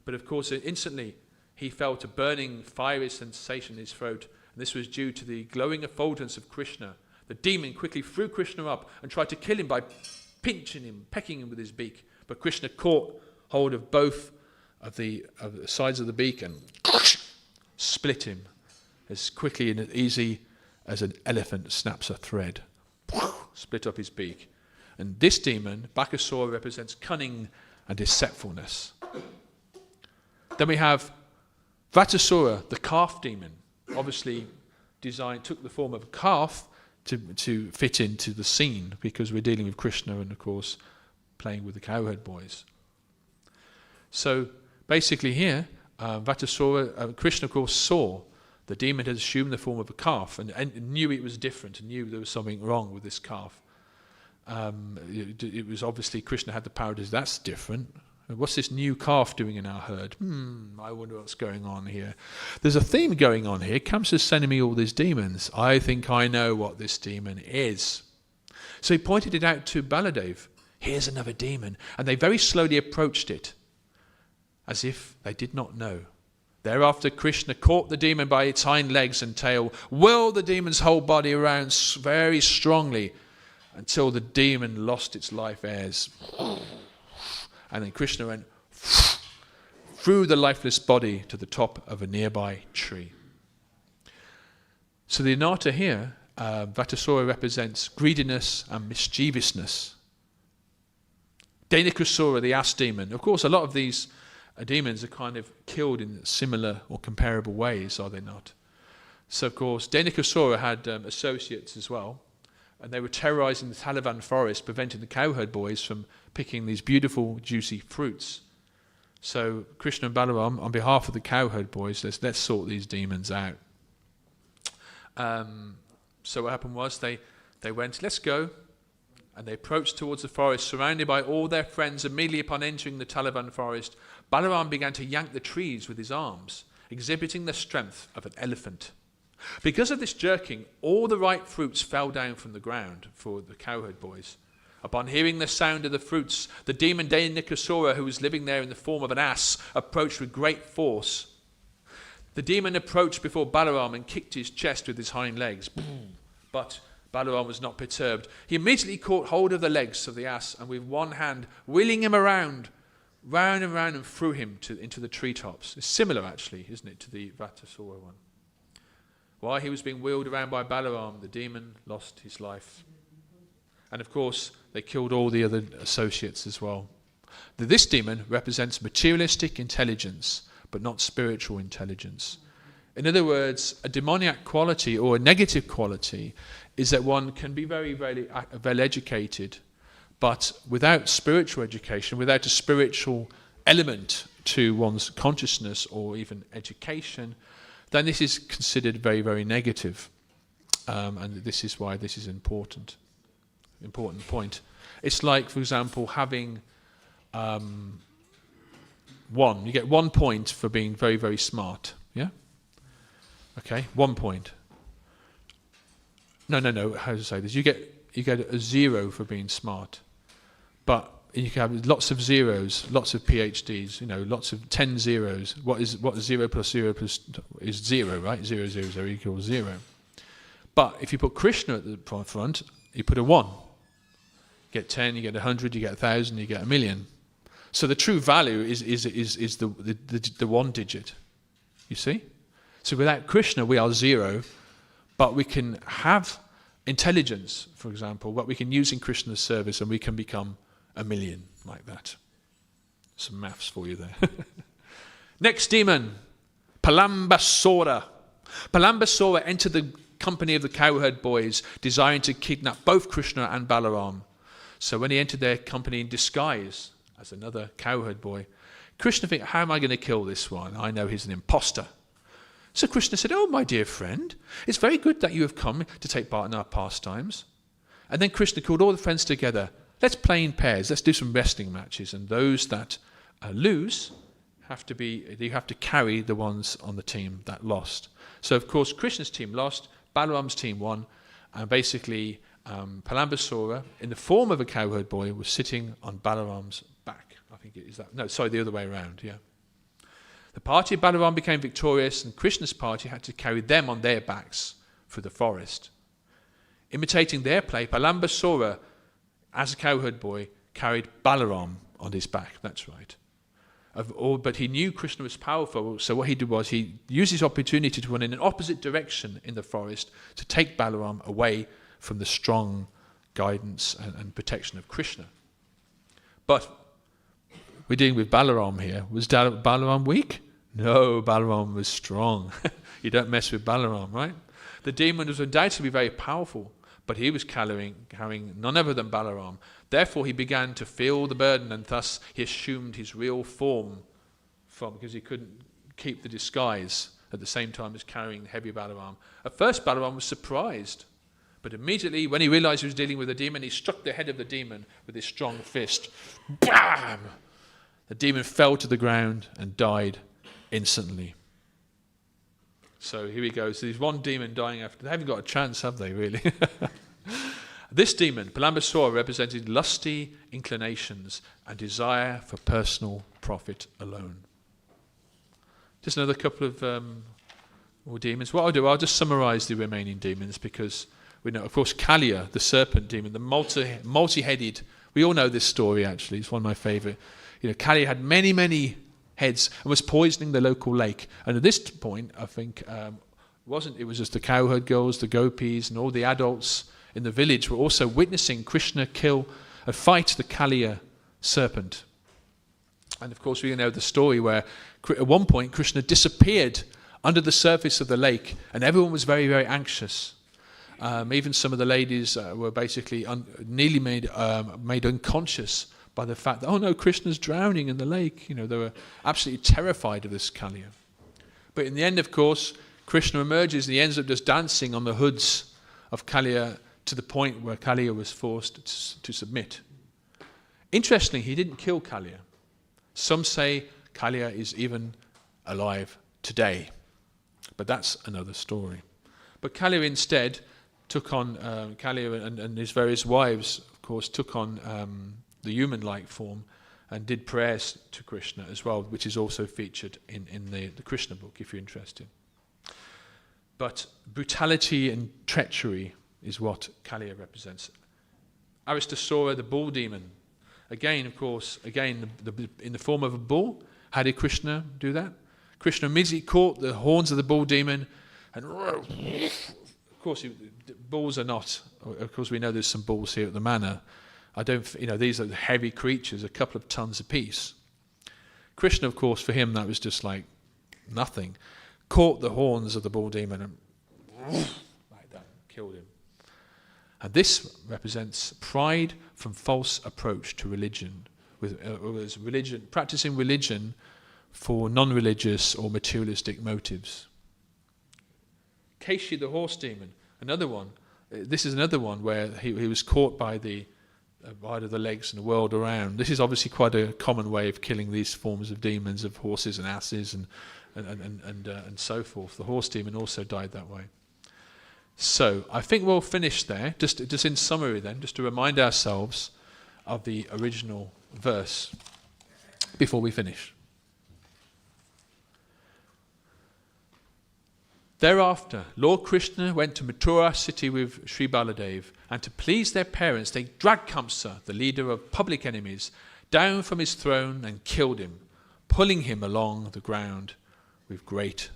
But of course, instantly he felt a burning, fiery sensation in his throat, and this was due to the glowing effulgence of Krishna. The demon quickly threw Krishna up and tried to kill him by pinching him, pecking him with his beak. But Krishna caught hold of both of the sides of the beak and split him as quickly and as easy as an elephant snaps a thread. Split up his beak. And this demon, Bakasura, represents cunning and deceitfulness. Then we have Vatasura, the calf demon. Obviously took the form of a calf to fit into the scene, because we're dealing with Krishna and of course playing with the cowherd boys. So basically here, Vatasura, Krishna of course saw the demon had assumed the form of a calf and knew it was different and knew there was something wrong with this calf. It was obviously Krishna had the power to say, that's different. What's this new calf doing in our herd? I wonder what's going on here. There's a theme going on here. Kamsa's sending me all these demons. I think I know what this demon is. So he pointed it out to Baladev. Here's another demon. And they very slowly approached it, as if they did not know. Thereafter, Krishna caught the demon by its hind legs and tail, whirled the demon's whole body around very strongly until the demon lost its life airs. And then Krishna went through the lifeless body to the top of a nearby tree. So the Anata here, Vatasura, represents greediness and mischievousness. Dainikasura, the ass demon. Of course, a lot of these demons are kind of killed in similar or comparable ways, are they not? So, of course, Dainikasura had associates as well, and they were terrorizing the Talavan forest, preventing the cowherd boys from picking these beautiful, juicy fruits. So, Krishna and Balaram, on behalf of the cowherd boys, let's sort these demons out. So what happened was they went, let's go. And they approached towards the forest, surrounded by all their friends. Immediately upon entering the Talavan forest, Balaram began to yank the trees with his arms, exhibiting the strength of an elephant. Because of this jerking, all the ripe fruits fell down from the ground for the cowherd boys. Upon hearing the sound of the fruits, the demon Dainikasura, who was living there in the form of an ass, approached with great force. The demon approached before Balaram and kicked his chest with his hind legs. But Balaram was not perturbed. He immediately caught hold of the legs of the ass and with one hand, wheeling him round and round, and threw him into the treetops. It's similar, actually, isn't it, to the Vatasura one. While he was being wheeled around by Balaram, the demon lost his life. And of course, they killed all the other associates as well. This demon represents materialistic intelligence, but not spiritual intelligence. In other words, a demoniac quality or a negative quality is that one can be very, very well educated, but without spiritual education, without a spiritual element to one's consciousness or even education, then this is considered very, very negative. And this is why this is important point. It's like, for example, having you get 1 point for being very, very smart. Yeah? Okay, 1 point. No, how to say this? You get a 0 for being smart. But you can have lots of zeros, lots of PhDs, lots of 10 zeros. What is 0 plus 0 plus is 0, right? 0, 0, 0 equals 0. But if you put Krishna at the front, you put a 1. You get 10, you get 100, you get 1,000, you get 1,000,000. So the true value is the 1 digit. You see? So without Krishna, we are 0, but we can have intelligence, for example, what we can use in Krishna's service, and we can become 1,000,000 like that. Some maths for you there. Next demon, Palambasura. Palambasura entered the company of the cowherd boys, desiring to kidnap both Krishna and Balaram. So when he entered their company in disguise as another cowherd boy, Krishna thinks, how am I going to kill this one? I know he's an imposter. So Krishna said, oh, my dear friend, it's very good that you have come to take part in our pastimes. And then Krishna called all the friends together. Let's play in pairs. Let's do some wrestling matches. And those that lose you have to carry the ones on the team that lost. So, of course, Krishna's team lost, Balaram's team won, and basically Palambasura, in the form of a cowherd boy, was sitting on Balaram's back. I think it is that. No, sorry, the other way around, yeah. The party of Balaram became victorious, and Krishna's party had to carry them on their backs through the forest. Imitating their play, Palambasura, as a cowherd boy, carried Balaram on his back. That's right. But he knew Krishna was powerful, so what he did was he used his opportunity to run in an opposite direction in the forest to take Balaram away from the strong guidance and protection of Krishna. But we're dealing with Balaram here. Was Balaram weak? No, Balaram was strong. You don't mess with Balaram, right? The demon was undoubtedly very powerful, but he was carrying none other than Balaram. Therefore, he began to feel the burden, and thus he assumed his real form because he couldn't keep the disguise at the same time as carrying the heavy Balaram. At first, Balaram was surprised, but immediately, when he realized he was dealing with a demon, he struck the head of the demon with his strong fist. Bam! The demon fell to the ground and died instantly. So here we go. So there's one demon dying after. They haven't got a chance, have they, really? This demon, Palambasura, represented lusty inclinations and desire for personal profit alone. Just another couple of more demons. What I'll do, I'll just summarize the remaining demons because we know, of course, Kaliya, the serpent demon, the multi-headed. We all know this story, actually. It's one of my favorite. Kaliya had many, many heads and was poisoning the local lake. And at this point, I think, it was just the cowherd girls, the gopis, and all the adults in the village were also witnessing Krishna fight the Kaliya serpent. And of course, we know the story where at one point Krishna disappeared under the surface of the lake, and everyone was very, very anxious. Even some of the ladies were basically nearly made unconscious by the fact that, oh no, Krishna's drowning in the lake. They were absolutely terrified of this Kaliya. But in the end, of course, Krishna emerges and he ends up just dancing on the hoods of Kaliya to the point where Kaliya was forced to submit. Interestingly, he didn't kill Kaliya. Some say Kaliya is even alive today. But that's another story. But Kaliya instead took on, Kaliya and his various wives, of course, took on the human-like form and did prayers to Krishna as well, which is also featured in the Krishna book, if you're interested. But brutality and treachery is what Kaliya represents. Aristasura, the bull demon, again, of course, in the form of a bull. How did Krishna do that? Krishna immediately caught the horns of the bull demon, and of course, bulls are not. Of course, we know there's some bulls here at the manor. These are heavy creatures, a couple of tons apiece. Krishna, of course, for him, that was just like nothing. Caught the horns of the bull demon and like that, killed him. And this represents pride from false approach to religion, practicing religion for non-religious or materialistic motives. Keshi, the horse demon, another one. This is another one where he was caught by the bite of the legs and whirled around. This is obviously quite a common way of killing these forms of demons, of horses and asses and so forth. The horse demon also died that way. So I think we'll finish there, just in summary then, just to remind ourselves of the original verse before we finish. Thereafter, Lord Krishna went to Mathura city with Sri Baladev, and to please their parents, they dragged Kamsa, the leader of public enemies, down from his throne and killed him, pulling him along the ground with great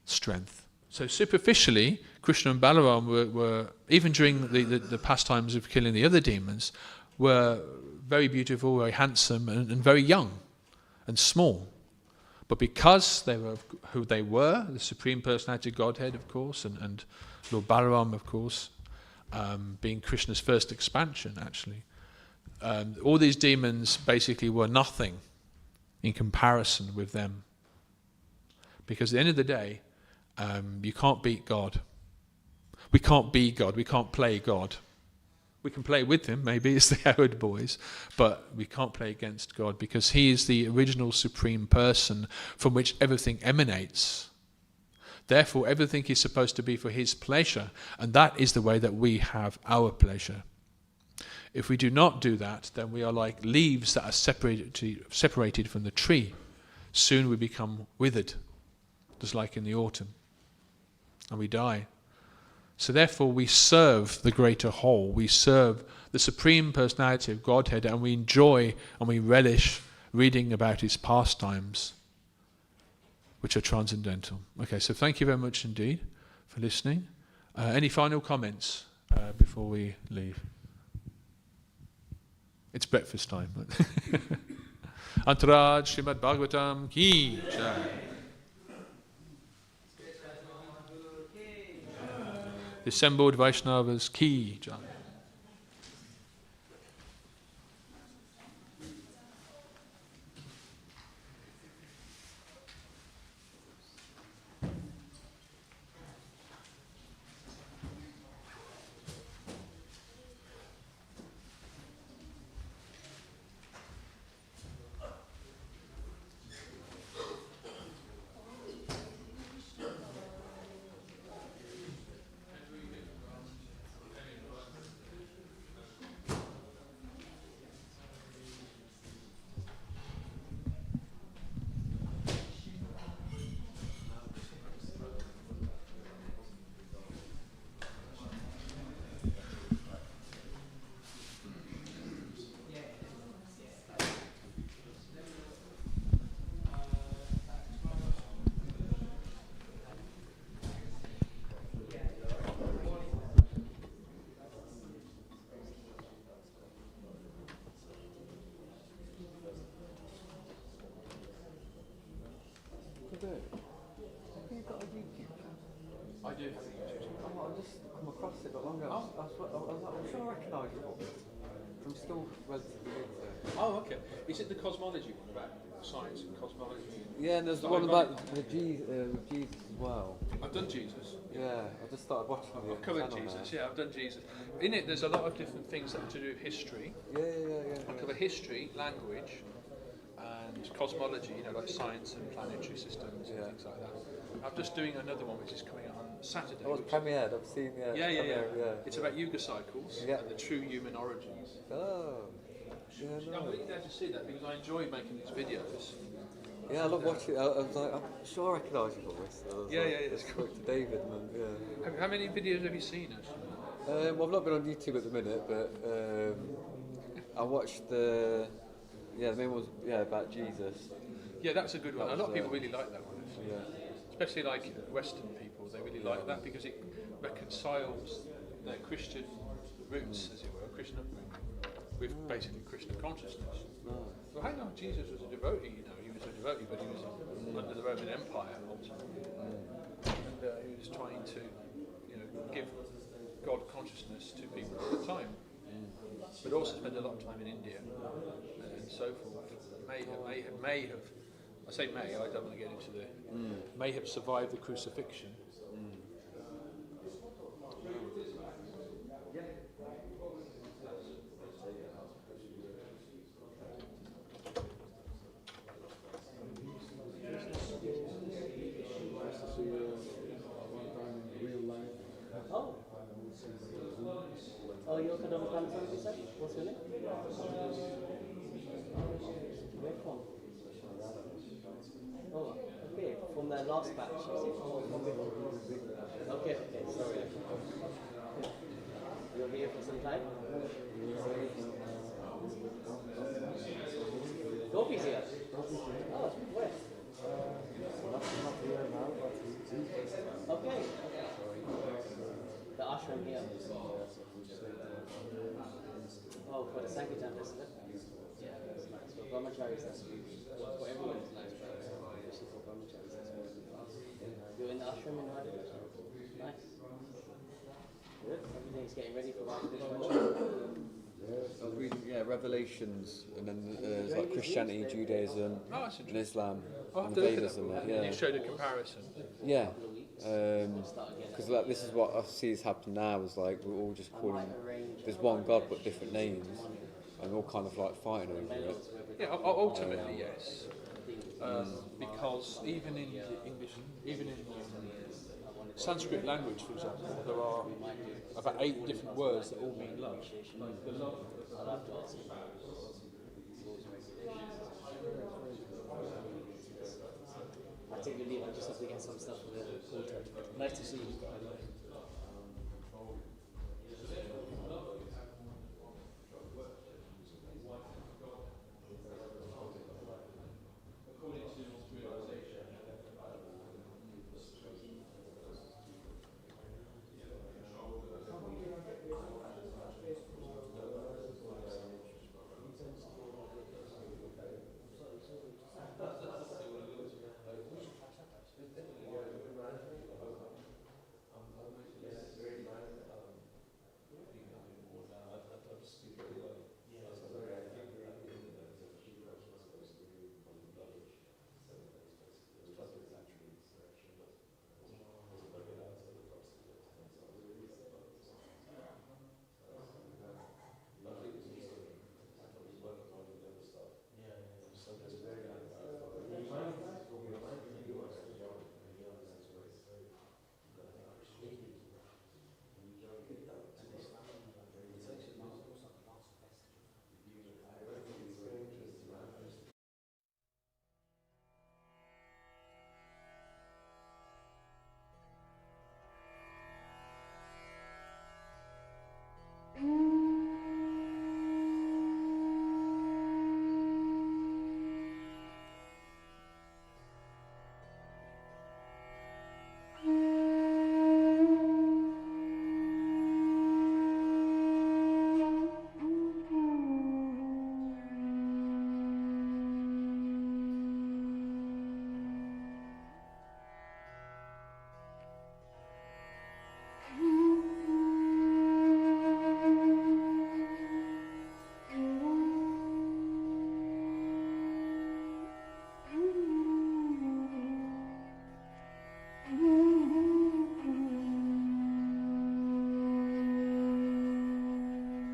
strength. So superficially, Krishna and Balaram were even during the pastimes of killing the other demons, were very beautiful, very handsome, and very young and small. But because they were who they were, the Supreme Personality of Godhead, of course, and Lord Balaram, of course, being Krishna's first expansion, actually, all these demons basically were nothing in comparison with them. Because at the end of the day, you can't beat God. We can't be God. We can't play God. We can play with him, maybe as the Howard boys, but we can't play against God because he is the original supreme person from which everything emanates. Therefore, everything is supposed to be for his pleasure, and that is the way that we have our pleasure. If we do not do that, then we are like leaves that are separated from the tree. Soon we become withered, just like in the autumn, and we die. So therefore we serve the greater whole. We serve the supreme personality of Godhead, and we enjoy and we relish reading about his pastimes, which are transcendental. Okay, so thank you very much indeed for listening. Any final comments before we leave? It's breakfast time. Antaraj Srimad Bhagavatam ki jai. The assembled Vaishnavas ki jai. I do have a YouTube. I just come across it not long ago. I'm sure I recognise it. I'm still relatively new to it. Oh, okay. Is it the cosmology one about science and cosmology? Yeah, and there's one about the Jesus as well. I've done Jesus. Yeah, I just started watching the I've covered channel Jesus, now. yeah, I've done Jesus. In it, there's a lot of different things that have to do with history. Yeah. I cover history, language, and cosmology, like science and planetary systems and things like that. I'm just doing another one which is coming out on Saturday. Oh, it's premiered, I've seen, Yeah. It's about yuga cycles and the true human origins. Oh, yeah, I'm really glad to see that because I enjoy making these videos. Yeah, I love watching it. I was like, I'm sure I recognise your voice. It's cool. To David, man, How many videos have you seen? Well, I've not been on YouTube at the minute, but I watched the main one was about Jesus. Yeah, that's a good one. A lot of people really like that one. Yeah. Especially like Western people, they really like that because it reconciles their Christian roots, as it were, Christian upbringing, with basically Christian consciousness. Well, hang on, Jesus was a devotee, he was a devotee, but he was under the Roman Empire ultimately, and he was trying to, give God consciousness to people at the time, but also spent a lot of time in India and so forth. May have. I say may, I don't want to get into the... May have survived the crucifixion. Oh, you're Canto, you said? What's your name? Where from? Oh, okay, from the last batch. Okay, sorry. You're here for some time? Gopi's here? Oh, where? Okay. The ashram here. Oh, for the Sankirtan festival? Yeah, that's nice. For brahmacharis, that's good. For everyone, it's nice, but especially for brahmacharis, that's good. You're in the ashram in Radha? Nice. Good. Everything's getting ready for Radha. I was reading, Revelations, and then there's like Christianity, Judaism, and Islam, and Vedas and that. And you showed a comparison. Yeah. Because like this is what I see is happening now. Is like we're all just calling. There's one God but different names, and we're all kind of like fighting over it. Yeah, ultimately yes. Because even in the English, even in the Sanskrit language, for example, there are about 8 different words that all mean love. The love. I take your leave. I just have to get some stuff for the altar. Nice to see you.